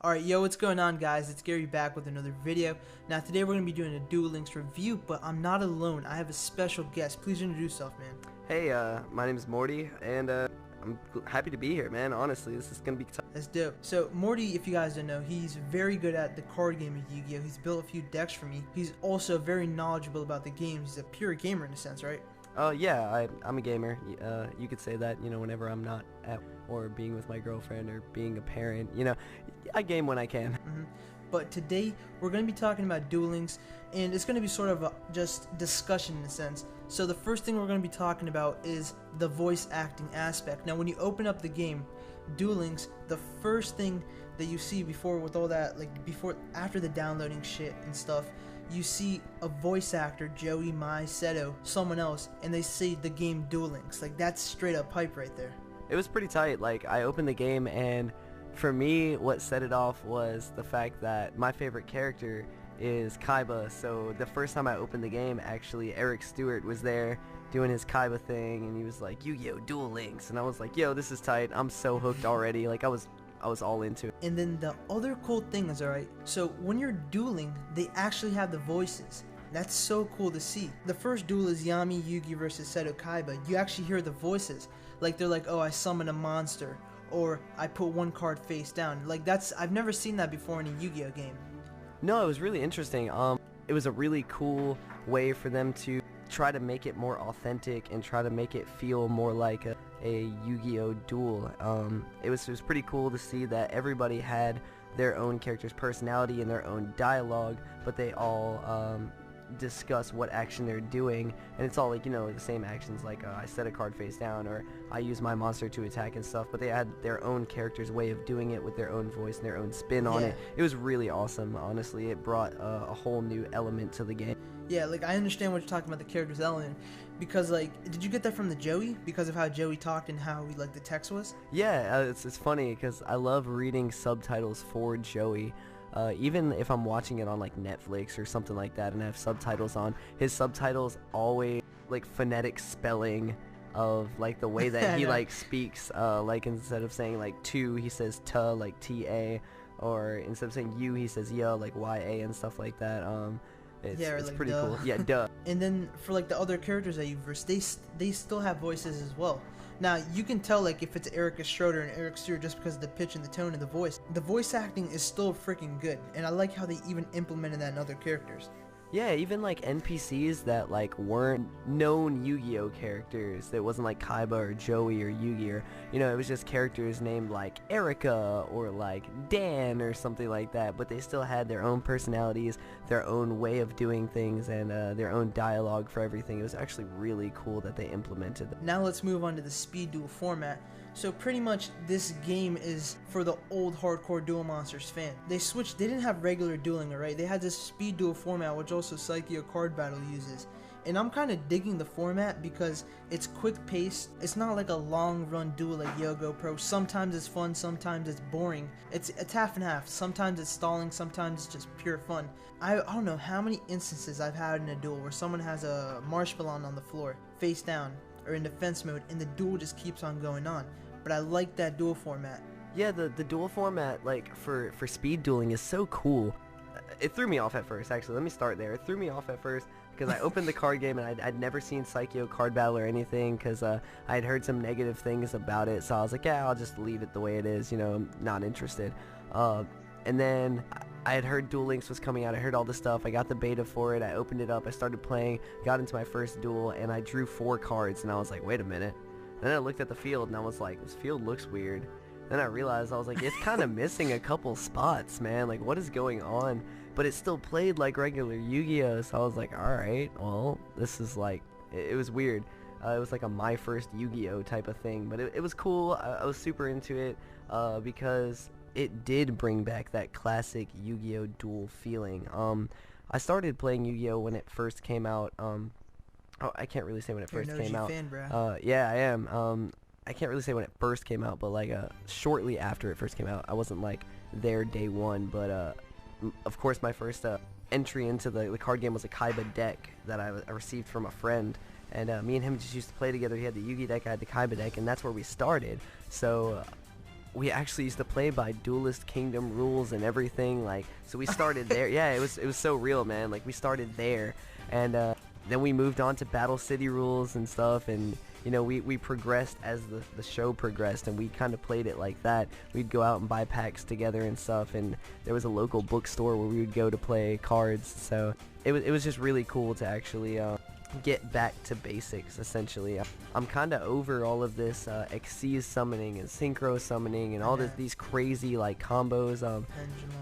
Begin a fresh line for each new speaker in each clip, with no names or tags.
Alright, yo, what's going on, guys? It's Gary back with another video. Now, today we're going to be doing a Duel Links review, but I'm not alone. I have a special guest. Please introduce yourself, man.
Hey, my name is Morty, and I'm happy to be here, man. Honestly, this is going to be tough.
That's dope. So, Morty, if you guys don't know, he's very good at the card game of Yu-Gi-Oh! He's built a few decks for me. He's also very knowledgeable about the games. He's a pure gamer in a sense, right?
Yeah, I'm a gamer. You could say that, whenever I'm not at or being with my girlfriend or being a parent, I game when I can.
But today we're going to be talking about Duel Links, and it's going to be sort of a just discussion in a sense. So the first thing we're going to be talking about is the voice acting aspect. Now, when you open up the game, Duel Links, the first thing that you see before with all that, after the downloading shit and stuff, you see a voice actor, Joey, Mai, Seto, someone else, and they say the game Duel Links. Like, that's straight up hype right there.
It was pretty tight. Like, I opened the game, and for me, what set it off was the fact that my favorite character is Kaiba. So the first time I opened the game, actually, Eric Stewart was there doing his Kaiba thing, and he was like, Yu-Gi-Oh! Duel Links, and I was like, yo, this is tight. I'm so hooked already. Like, I was all into it.
And then the other cool thing is, alright, so when you're dueling, they actually have the voices. That's so cool to see. The first duel is Yami Yugi versus Seto Kaiba. You actually hear the voices. Like, they're like, oh, I summon a monster, or I put one card face down. Like, I've never seen that before in a Yu-Gi-Oh! Game.
No, it was really interesting. It was a really cool way for them to try to make it more authentic and try to make it feel more like a Yu-Gi-Oh! Duel. It was pretty cool to see that everybody had their own character's personality and their own dialogue, but they all discuss what action they're doing, and it's all like, the same actions, like I set a card face down, or I use my monster to attack and stuff, but they had their own character's way of doing it with their own voice and their own spin on it. It was really awesome, honestly. It brought a whole new element to the game.
Yeah, like, I understand what you're talking about, the character's element, because, like, did you get that from the Joey? Because of how Joey talked and how, like, the text was?
Yeah, it's funny, because I love reading subtitles for Joey. Even if I'm watching it on like Netflix or something like that and I have subtitles on, his subtitles always like phonetic spelling of like the way that he like speaks, like instead of saying like tu, he says ta, like ta, or instead of saying you, he says ya, like ya, and stuff like that. It's
like
pretty
duh.
cool. Yeah, duh.
And then for like the other characters that you've versed, they still have voices as well. Now, you can tell, like, if it's Erica Schroeder and Eric Stewart just because of the pitch and the tone of the voice. The voice acting is still freaking good, and I like how they even implemented that in other characters.
Yeah, even like NPCs that like weren't known Yu-Gi-Oh! Characters. That wasn't like Kaiba or Joey or Yugi, or it was just characters named like Erica or like Dan or something like that, but they still had their own personalities, their own way of doing things, and their own dialogue for everything. It was actually really cool that they implemented that.
Now let's move on to the speed duel format. So pretty much this game is for the old hardcore Duel Monsters fan. They didn't have regular dueling, alright? They had this speed duel format, which also Psyche Card Battle uses. And I'm kind of digging the format because it's quick paced. It's not like a long run duel like Yo-Go Pro. Sometimes it's fun, sometimes it's boring. It's half and half. Sometimes it's stalling, sometimes it's just pure fun. I don't know how many instances I've had in a duel where someone has a marshmallow on the floor, face down, or in defense mode, and the duel just keeps on going on. But I like that duel format.
Yeah, the duel format, like, for speed dueling is so cool. It threw me off at first, actually. Let me start there. It threw me off at first because I opened the card game and I'd never seen Psyche Card Battle or anything because I had heard some negative things about it. So I was like, yeah, I'll just leave it the way it is, I'm not interested. And then I had heard Duel Links was coming out. I heard all this stuff. I got the beta for it. I opened it up. I started playing, got into my first duel, and I drew 4 cards. And I was like, wait a minute. And then I looked at the field and I was like, this field looks weird. Then I realized, I was like, it's kind of missing a couple spots, man. Like, what is going on? But it still played like regular Yu-Gi-Oh! So I was like, alright, well, this is like, it was weird. It was like a my first Yu-Gi-Oh! Type of thing. But it was cool. I was super into it because it did bring back that classic Yu-Gi-Oh! Duel feeling. I started playing Yu-Gi-Oh! When it first came out. Oh, I can't really say when it first came out.
Fan, bro.
Yeah, I am. I can't really say when it first came out, but like shortly after it first came out. I wasn't like there day one, but of course my first entry into the card game was a Kaiba deck that I received from a friend, and me and him just used to play together. He had the Yugi deck, I had the Kaiba deck, and that's where we started. So we actually used to play by Duelist Kingdom rules and everything. Like, so we started there. Yeah, it was so real, man. Like, we started there, and then we moved on to Battle City rules and stuff, and you know, we progressed as the show progressed, and we kind of played it like that. We'd go out and buy packs together and stuff, and there was a local bookstore where we would go to play cards. So it was just really cool to actually get back to basics, essentially. I'm kind of over all of this Xyz summoning and synchro summoning and all these crazy like combos.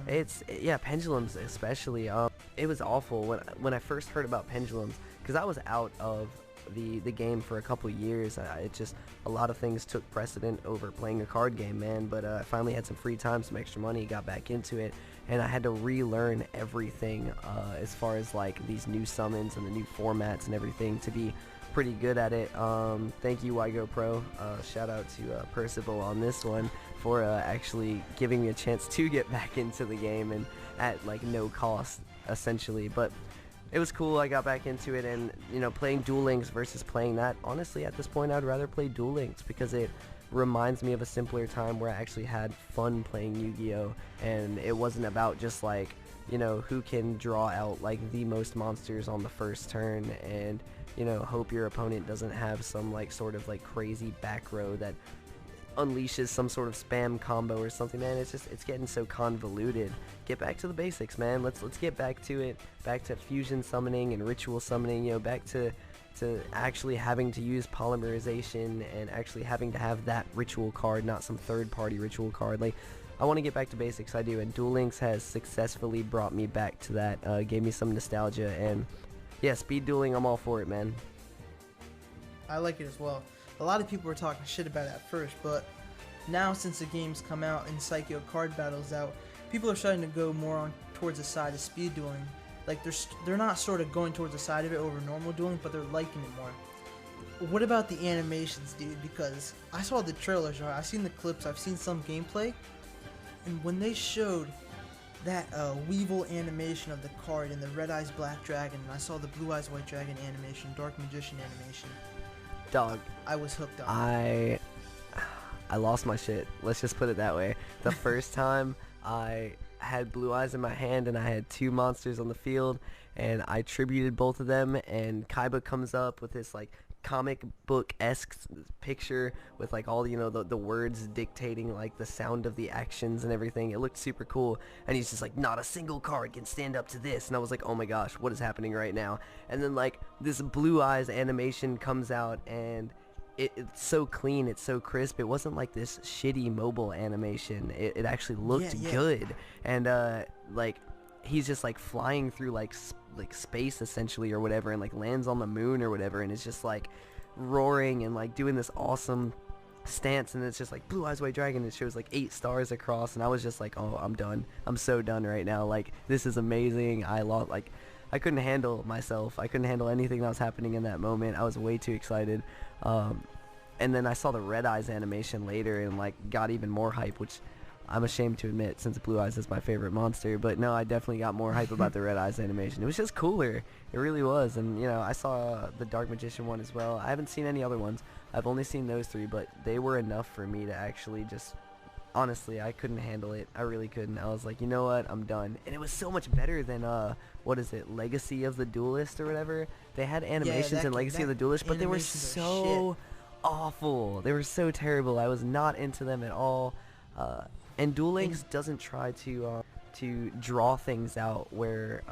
Pendulum.
Pendulums especially. It was awful when I first heard about pendulums, because I was out of the game for a couple years. It just, a lot of things took precedent over playing a card game, man. But I finally had some free time, some extra money, got back into it, and I had to relearn everything as far as like these new summons and the new formats and everything to be pretty good at it. Thank you, Wygo Pro. Shout out to Percival on this one for actually giving me a chance to get back into the game, and at like no cost essentially. But it was cool. I got back into it, and you know, playing Duel Links versus playing that, honestly at this point I'd rather play Duel Links, because it reminds me of a simpler time where I actually had fun playing Yu-Gi-Oh, and it wasn't about just like, you know, who can draw out like the most monsters on the first turn and, you know, hope your opponent doesn't have some like sort of like crazy back row that unleashes some sort of spam combo or something, man. It's getting so convoluted. Get back to the basics, man. Let's get back to it, back to fusion summoning and ritual summoning, you know, back to actually having to use polymerization and actually having to have that ritual card, not some third-party ritual card. Like, I want to get back to basics, I do, and Duel Links has successfully brought me back to that, gave me some nostalgia, and yeah, speed dueling, I'm all for it, man.
I like it as well. A lot of people were talking shit about it at first, but now since the game's come out and Psycho Card Battle's out, people are starting to go more on towards the side of speed dueling. Like, they're not sort of going towards the side of it over normal dueling, but they're liking it more. What about the animations, dude? Because I saw the trailers, right? I've seen the clips, I've seen some gameplay, and when they showed that Weevil animation of the card and the Red Eyes Black Dragon, and I saw the Blue Eyes White Dragon animation, Dark Magician animation,
dog,
I was hooked on
I lost my shit. Let's just put it that way. The first time I had Blue Eyes in my hand and I had two monsters on the field, and I tributed both of them, and Kaiba comes up with this like comic book-esque picture with like all, you know, the words dictating like the sound of the actions and everything. It looked super cool, and he's just like, not a single card can stand up to this, and I was like, oh my gosh, what is happening right now? And then like this Blue Eyes animation comes out, and it's so clean, it's so crisp. It wasn't like this shitty mobile animation. It actually looked good, and like he's just like flying through like space essentially or whatever, and like lands on the moon or whatever, and it's just like roaring and like doing this awesome stance, and it's just like Blue Eyes White Dragon. It shows like 8 stars across, and I was just like, oh, I'm done. I'm so done right now. Like, this is amazing. I couldn't handle myself. I couldn't handle anything that was happening in that moment. I was way too excited. And then I saw the Red Eyes animation later and like got even more hype, which I'm ashamed to admit since Blue Eyes is my favorite monster. But no, I definitely got more hype about the Red Eyes animation. It was just cooler. It really was. And you know, I saw the Dark Magician one as well. I haven't seen any other ones. I've only seen those 3, but they were enough for me to actually just, honestly, I couldn't handle it. I really couldn't. I was like, you know what, I'm done. And it was so much better than what is it, Legacy of the Duelist or whatever. They had animations in Legacy of the Duelist, but they were so awful. They were so terrible. I was not into them at all. And Duel Links doesn't try to draw things out where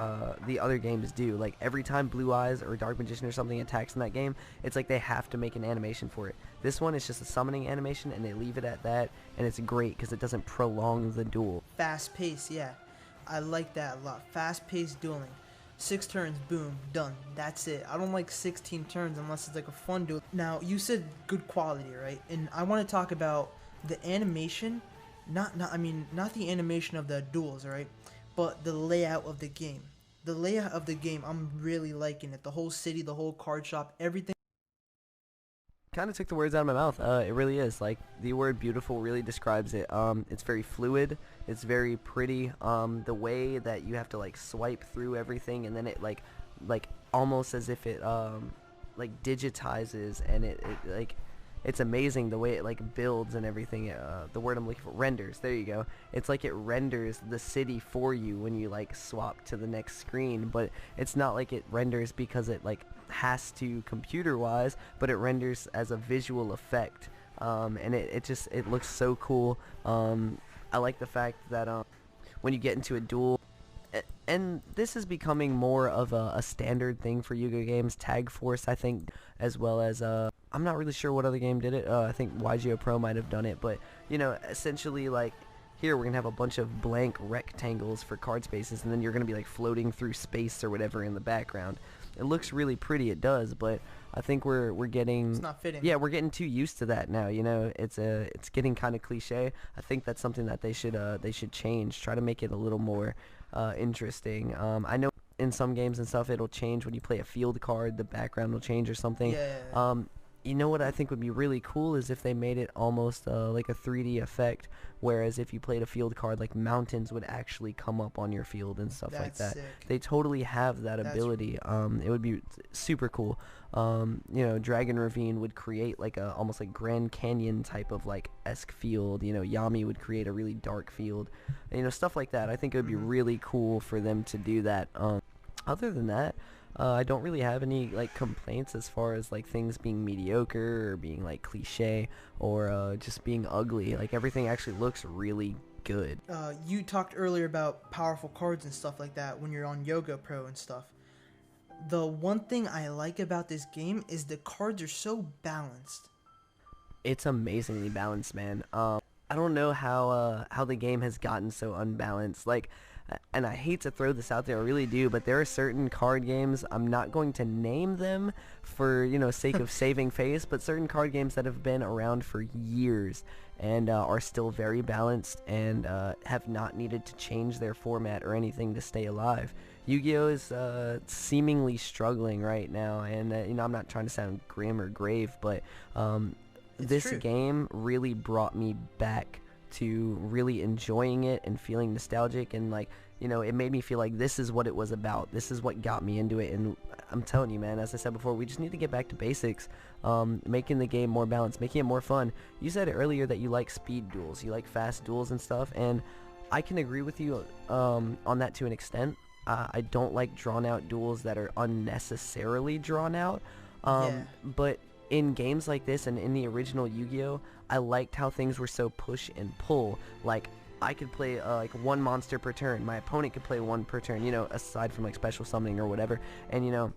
the other games do. Like, every time Blue Eyes or Dark Magician or something attacks in that game, it's like they have to make an animation for it. This one is just a summoning animation, and they leave it at that, and it's great because it doesn't prolong the duel.
Fast pace, yeah. I like that a lot. Fast paced dueling. 6 turns, boom, done. That's it. I don't like 16 turns unless it's like a fun duel. Now, you said good quality, right? And I want to talk about the animation. Not the animation of the duels, right? But the layout of the game. The layout of the game, I'm really liking it. The whole city, the whole card shop, everything.
Kind of took the words out of my mouth. It really is. Like, the word beautiful really describes it. It's very fluid. It's very pretty. The way that you have to like swipe through everything, and then it like almost as if it like digitizes, and it like it's amazing the way it like builds and everything. The word I'm looking for, renders. There you go. It's like it renders the city for you when you like swap to the next screen, but it's not like it renders because it like has to computer wise, but it renders as a visual effect. And it looks so cool. I like the fact that when you get into a duel, and this is becoming more of a standard thing for Yu-Gi-Oh games, Tag Force I think, as well as I'm not really sure what other game did it. I think YGO Pro might have done it, but you know, essentially like here we're gonna have a bunch of blank rectangles for card spaces, and then you're gonna be like floating through space or whatever in the background. It looks really pretty, it does, but I think we're getting,
It's not fitting.
yeah, we're getting too used to that now. You know, it's getting kind of cliche. I think that's something that they should change. Try to make it a little more interesting. I know in some games and stuff it'll change when you play a field card, the background will change or something.
Yeah.
You know what I think would be really cool is if they made it almost like a 3D effect, whereas if you played a field card, like mountains would actually come up on your field and stuff like that.
Sick.
They totally have that ability. It would be super cool. You know, Dragon Ravine would create like a almost like Grand Canyon type of like esque field. You know, Yami would create a really dark field. You know, stuff like that. I think it would be really cool for them to do that. Other than that, I don't really have any like complaints as far as like things being mediocre or being like cliche or just being ugly. Like everything actually looks really good.
You talked earlier about powerful cards and stuff like that when you're on Yoga Pro and stuff. The one thing I like about this game is the cards are so balanced.
It's amazingly balanced, man. I don't know how the game has gotten so unbalanced. Like, and I hate to throw this out there, I really do, but there are certain card games, I'm not going to name them for, you know, sake of saving face, but certain card games that have been around for years and are still very balanced and have not needed to change their format or anything to stay alive. Yu-Gi-Oh is seemingly struggling right now, and you know, I'm not trying to sound grim or grave, but this game really brought me back to really enjoying it and feeling nostalgic, and like, you know, it made me feel like this is what it was about. This is what got me into it, and I'm telling you, man, as I said before, we just need to get back to basics, making the game more balanced, making it more fun. You said earlier that you like speed duels, you like fast duels and stuff, and I can agree with you on that to an extent. I don't like drawn out duels that are unnecessarily drawn out, but in games like this and in the original Yu-Gi-Oh, I liked how things were so push and pull. Like, I could play like one monster per turn, my opponent could play one per turn, you know, aside from like special summoning or whatever, and you know,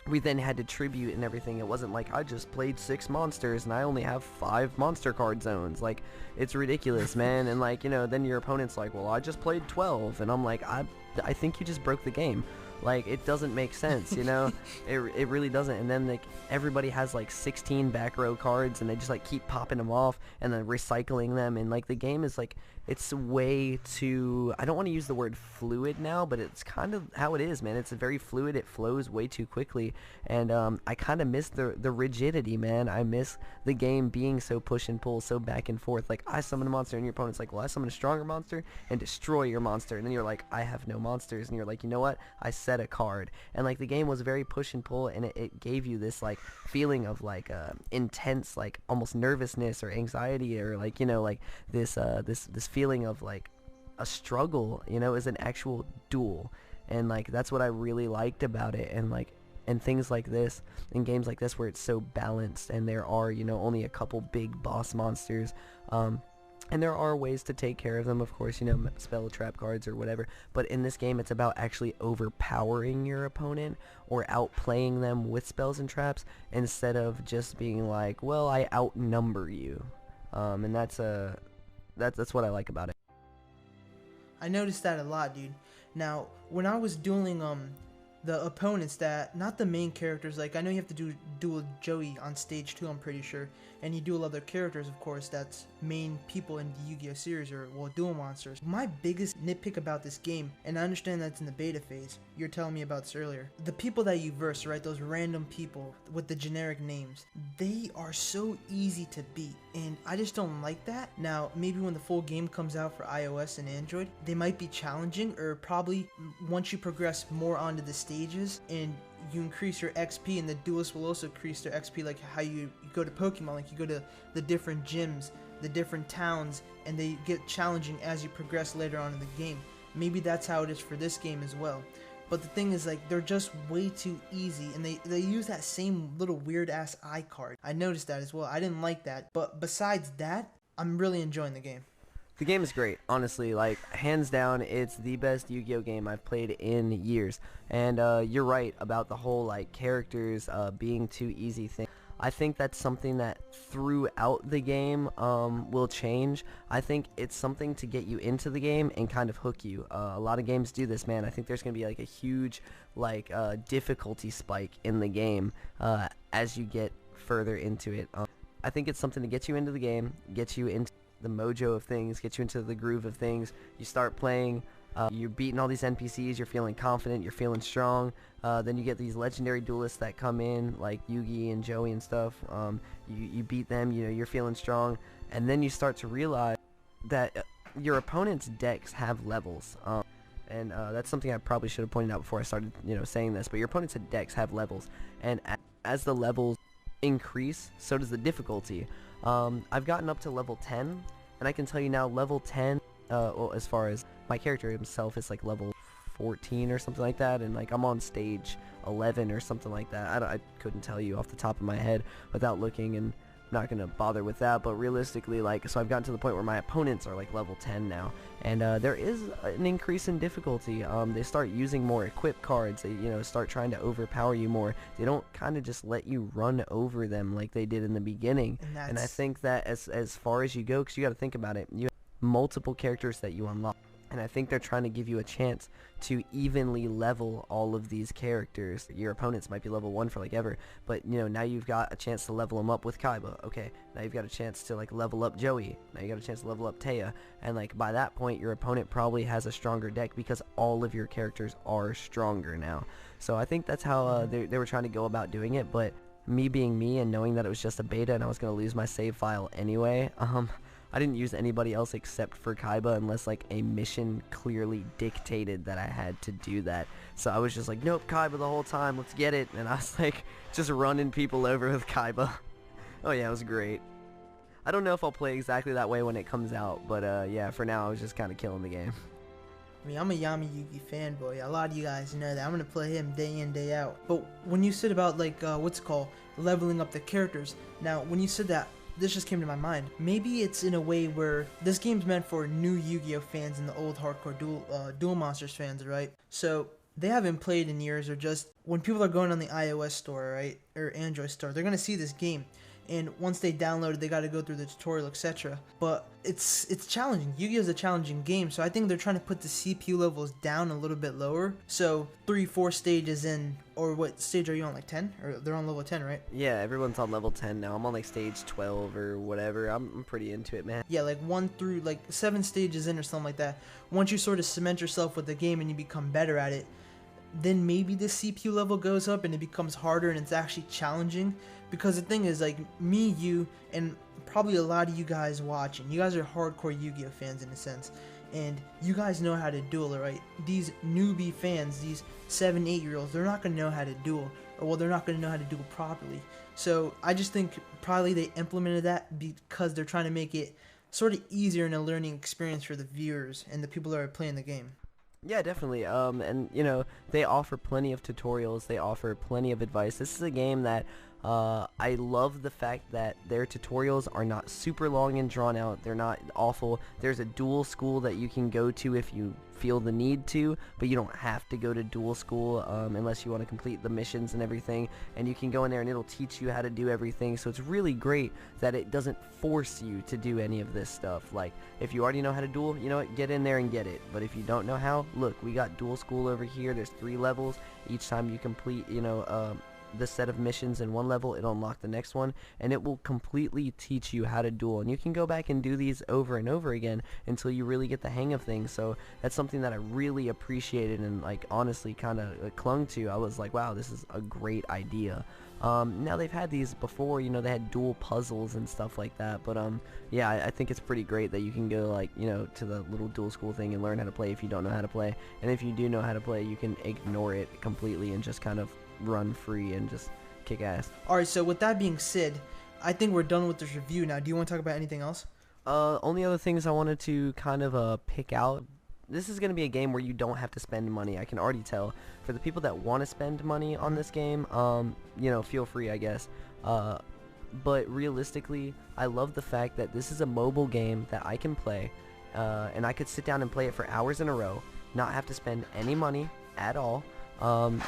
we then had to tribute and everything. It wasn't like I just played 6 monsters and I only have 5 monster card zones. Like, it's ridiculous, man. And like, you know, then your opponent's like, well, I just played 12, and I'm like, I think you just broke the game. Like, it doesn't make sense, you know. it really doesn't. And then like everybody has like 16 back row cards, and they just like keep popping them off and then recycling them, and like the game is like, it's way too, I don't want to use the word fluid now, but it's kind of how it is, man. It's very fluid. It flows way too quickly, and I kind of miss the rigidity, man. I miss the game being so push and pull, so back and forth. Like, I summon a monster and your opponent's like, well, I summon a stronger monster and destroy your monster, and then you're like, I have no monsters, and you're like, you know what, I set a card. And like, the game was very push and pull, and it gave you this like feeling of like intense, like almost nervousness or anxiety, or like, you know, like this feeling of like a struggle, you know, is an actual duel. And like, that's what I really liked about it. And like, and things like this, in games like this where it's so balanced, and there are, you know, only a couple big boss monsters, and there are ways to take care of them, of course, you know, spell trap cards or whatever, but in this game it's about actually overpowering your opponent or outplaying them with spells and traps, instead of just being like, well, I outnumber you. And that's what I like about it.
I noticed that a lot, dude. Now, when I was dueling the opponents, that not the main characters, like I know you have to duel Joey on stage 2, I'm pretty sure, and you duel other characters, of course, that's main people in the Yu-Gi-Oh series, or well, duel monsters. My biggest nitpick about this game, and I understand that's in the beta phase, you're telling me about this earlier, the people that you verse, right, those random people with the generic names, they are so easy to beat, and I just don't like that. Now, maybe when the full game comes out for iOS and Android, they might be challenging, or probably once you progress more onto the stages and you increase your XP, and the duelists will also increase their XP, like how you go to Pokemon, like you go to the different gyms, the different towns, and they get challenging as you progress later on in the game. Maybe that's how it is for this game as well. But the thing is, like, they're just way too easy, and they use that same little weird ass iCard. I noticed that as well. I didn't like that, but besides that, I'm really enjoying the game.
The game is great, honestly. Like, hands down, it's the best Yu-Gi-Oh game I've played in years. And you're right about the whole like characters being too easy thing. I think that's something that throughout the game will change. I think it's something to get you into the game and kind of hook you. A lot of games do this, man. I think there's going to be like a huge like difficulty spike in the game as you get further into it. I think it's something to get you into the game, get you into the mojo of things, get you into the groove of things. You start playing, you're beating all these NPCs, you're feeling confident, you're feeling strong. Then you get these legendary duelists that come in, like Yugi and Joey and stuff. You beat them, you know, you're feeling strong, and then you start to realize that your opponent's decks have levels. And that's something I probably should have pointed out before I started, saying this. But your opponent's decks have levels, and as the levels increase, so does the difficulty. I've gotten up to level 10, and I can tell you now, level 10, well, as far as my character himself is like level 14 or something like that, and like I'm on stage 11 or something like that. I couldn't tell you off the top of my head without looking, and I'm not gonna bother with that. But realistically, like, so I've gotten to the point where my opponents are like level 10 now, and there is an increase in difficulty. They start using more equip cards. They start trying to overpower you more. They don't kind of just let you run over them like they did in the beginning. And I think that as far as you go, because you got to think about it, you have multiple characters that you unlock. And I think they're trying to give you a chance to evenly level all of these characters. Your opponents might be level 1 for like ever, but now you've got a chance to level them up with Kaiba. Okay, now you've got a chance to like level up Joey. Now you got a chance to level up Taya. And like by that point, your opponent probably has a stronger deck because all of your characters are stronger now. So I think that's how they were trying to go about doing it. But me being me and knowing that it was just a beta and I was going to lose my save file anyway, I didn't use anybody else except for Kaiba unless like a mission clearly dictated that I had to do that. So I was just like, nope, Kaiba the whole time, let's get it. And I was like just running people over with Kaiba. Oh yeah, it was great. I don't know if I'll play exactly that way when it comes out, but yeah, for now I was just kind of killing the game.
I mean, I'm a Yami Yugi fanboy. A lot of you guys know that. I'm going to play him day in, day out. But when you said about like, what's it called, leveling up the characters. Now, when you said that, this just came to my mind. Maybe it's in a way where this game's meant for new Yu-Gi-Oh fans and the old hardcore Duel Monsters fans, right? So they haven't played in years, or just when people are going on the iOS store, right, or Android store, they're gonna see this game. And once they download it, they got to go through the tutorial, etc. But it's challenging. Yu-Gi-Oh is a challenging game, so I think they're trying to put the CPU levels down a little bit lower. So 3-4 stages in, or what stage are you on? Like 10? Or they're on level 10, right?
Yeah, everyone's on level 10 now. I'm on like stage 12 or whatever. I'm pretty into it, man.
Yeah, like 1 through like 7 stages in or something like that. Once you sort of cement yourself with the game and you become better at it, then maybe the CPU level goes up and it becomes harder and it's actually challenging. Because the thing is, like, me, you, and probably a lot of you guys watching, you guys are hardcore Yu-Gi-Oh fans in a sense, and you guys know how to duel, right? These newbie fans, these 7-8-year-olds, they're not going to know how to duel, or well, they're not going to know how to duel properly. So I just think probably they implemented that because they're trying to make it sort of easier in a learning experience for the viewers and the people that are playing the game.
Yeah, definitely. And they offer plenty of tutorials. They offer plenty of advice. This is a game that I love the fact that their tutorials are not super long and drawn out. They're not awful. There's a duel school that you can go to if you feel the need to, but you don't have to go to duel school unless you want to complete the missions and everything. And you can go in there and it'll teach you how to do everything. So it's really great that it doesn't force you to do any of this stuff. Like, if you already know how to duel, you know what, get in there and get it. But if you don't know how, look, we got duel school over here. There's 3 levels. Each time you complete, the set of missions in one level, it'll unlock the next one, and it will completely teach you how to duel. And you can go back and do these over and over again until you really get the hang of things. So that's something that I really appreciated and like honestly kind of clung to. I was like, wow, this is a great idea. Now they've had these before, they had dual puzzles and stuff like that, but yeah, I think it's pretty great that you can go like, to the little dual school thing and learn how to play if you don't know how to play, and if you do know how to play, you can ignore it completely and just kind of run free and just kick ass.
Alright, so with that being said, I think we're done with this review now. Do you want to talk about anything else?
Only other things I wanted to kind of pick out. This is going to be a game where you don't have to spend money. I can already tell. For the people that want to spend money on this game, feel free, I guess. But realistically, I love the fact that this is a mobile game that I can play, and I could sit down and play it for hours in a row, not have to spend any money at all,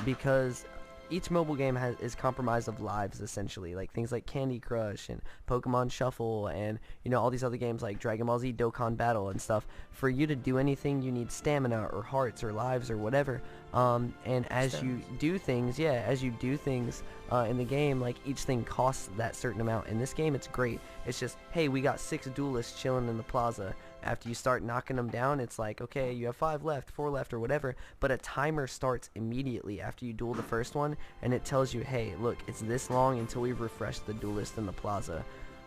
because each mobile game is comprised of lives, essentially, like things like Candy Crush and Pokemon Shuffle and, all these other games like Dragon Ball Z Dokkan Battle and stuff. For you to do anything, you need stamina or hearts or lives or whatever. And as you do things, in the game, like, each thing costs that certain amount. In this game, it's great. It's just, hey, we got 6 duelists chilling in the plaza. After you start knocking them down, it's like, okay, you have 5 left, 4 left, or whatever, but a timer starts immediately after you duel the first one, and it tells you, hey, look, it's this long until we've refreshed the duelist in the plaza.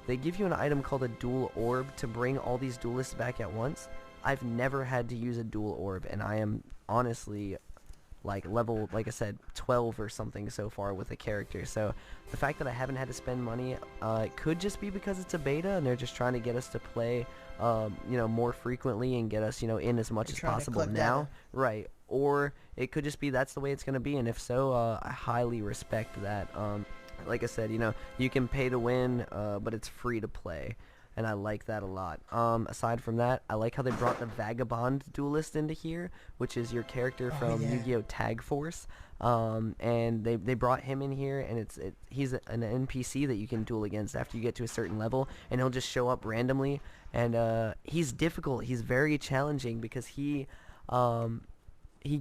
They give you an item called a dual orb to bring all these duelists back at once. I've never had to use a dual orb, and I am honestly level, like I said, 12 or something so far with a character. So the fact that I haven't had to spend money, it could just be because it's a beta and they're just trying to get us to play more frequently and get us in as much as possible now, right? Or it could just be that's the way it's going to be, and if so, I highly respect that. Like I said, you can pay to win, but it's free to play, and I like that a lot. Aside from that, I like how they brought the Vagabond Duelist into here, which is your character from Yu-Gi-Oh! Tag Force. And they brought him in here, and he's an NPC that you can duel against after you get to a certain level, and he'll just show up randomly. And he's difficult. He's very challenging because he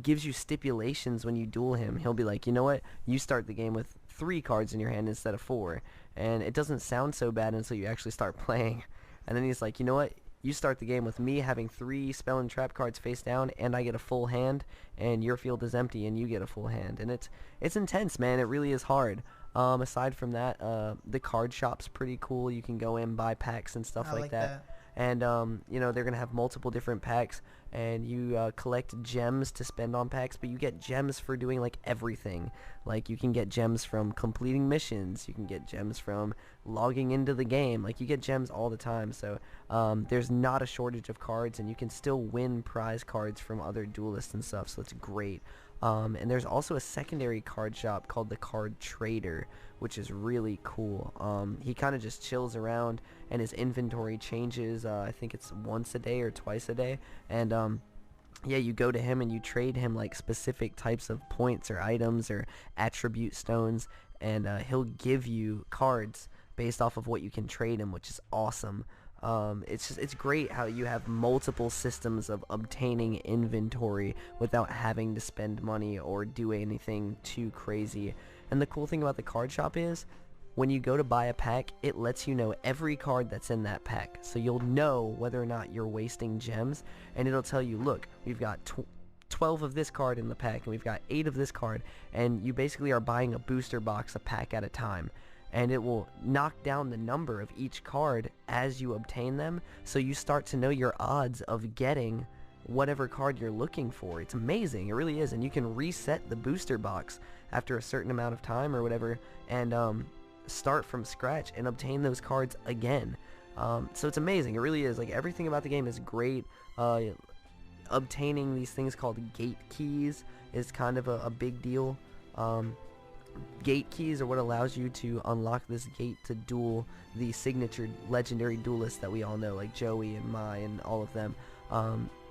gives you stipulations when you duel him. He'll be like, you know what? You start the game with 3 cards in your hand instead of 4. And it doesn't sound so bad until you actually start playing. And then he's like, you know what? You start the game with me having 3 spell and trap cards face down, and I get a full hand, and your field is empty, and you get a full hand. And it's intense, man. It really is hard. Aside from that, the card shop's pretty cool. You can go in, buy packs and stuff like that. And they're gonna have multiple different packs, and you collect gems to spend on packs, but you get gems for doing like everything. Like, you can get gems from completing missions, you can get gems from logging into the game, like, you get gems all the time. So there's not a shortage of cards, and you can still win prize cards from other duelists and stuff, so it's great. And there's also a secondary card shop called the Card Trader, which is really cool. He kind of just chills around, and his inventory changes. I think it's once a day or twice a day. And you go to him and you trade him like specific types of points or items or attribute stones, and he'll give you cards based off of what you can trade him, which is awesome. It's great how you have multiple systems of obtaining inventory without having to spend money or do anything too crazy. And the cool thing about the card shop is, when you go to buy a pack, it lets you know every card that's in that pack, so you'll know whether or not you're wasting gems, and it'll tell you, look, we've got 12 of this card in the pack, and we've got 8 of this card, and you basically are buying a booster box a pack at a time. And it will knock down the number of each card as you obtain them, so you start to know your odds of getting whatever card you're looking for. It's amazing, it really is. And you can reset the booster box after a certain amount of time or whatever, and start from scratch and obtain those cards again. So it's amazing, it really is. Like, everything about the game is great. Obtaining these things called gate keys is kind of a big deal. Gate keys are what allows you to unlock this gate to duel the signature legendary duelists that we all know, like Joey and Mai and all of them.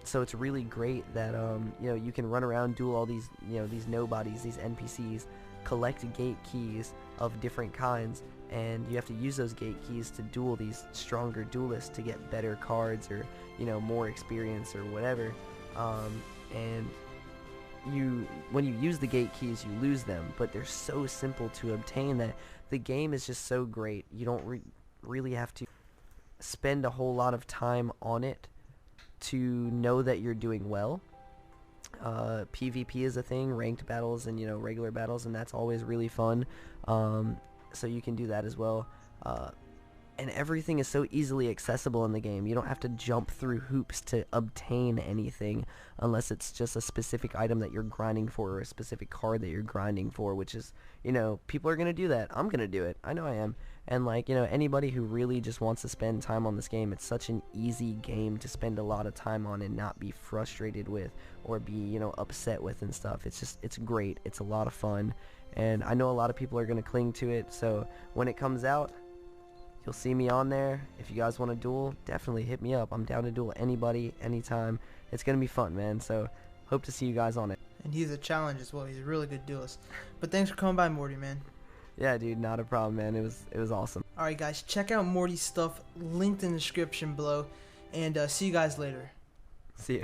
So it's really great that you can run around, duel all these these nobodies, these NPCs, collect gate keys of different kinds, and you have to use those gate keys to duel these stronger duelists to get better cards or more experience or whatever. And when you use the gate keys, you lose them, but they're so simple to obtain that the game is just so great. You don't really have to spend a whole lot of time on it to know that you're doing well. PvP is a thing, ranked battles and regular battles, and that's always really fun. So you can do that as well. and everything is so easily accessible in the game. You don't have to jump through hoops to obtain anything unless it's just a specific item that you're grinding for or a specific card that you're grinding for, which is, you know, people are going to do that. I'm going to do it. I know I am. And, like, you know, anybody who really just wants to spend time on this game, it's such an easy game to spend a lot of time on and not be frustrated with or be, you know, upset with and stuff. It's just, it's great. It's a lot of fun. And I know a lot of people are going to cling to it. So when it comes out, you'll see me on there. If you guys want to duel, definitely hit me up. I'm down to duel anybody, anytime. It's going to be fun, man. So hope to see you guys on it.
And he's a challenge as well. He's a really good duelist. But thanks for coming by, Morty, man.
Yeah, dude, not a problem, man. It was awesome.
Alright, guys, check out Morty's stuff linked in the description below. And see you guys later.
See ya.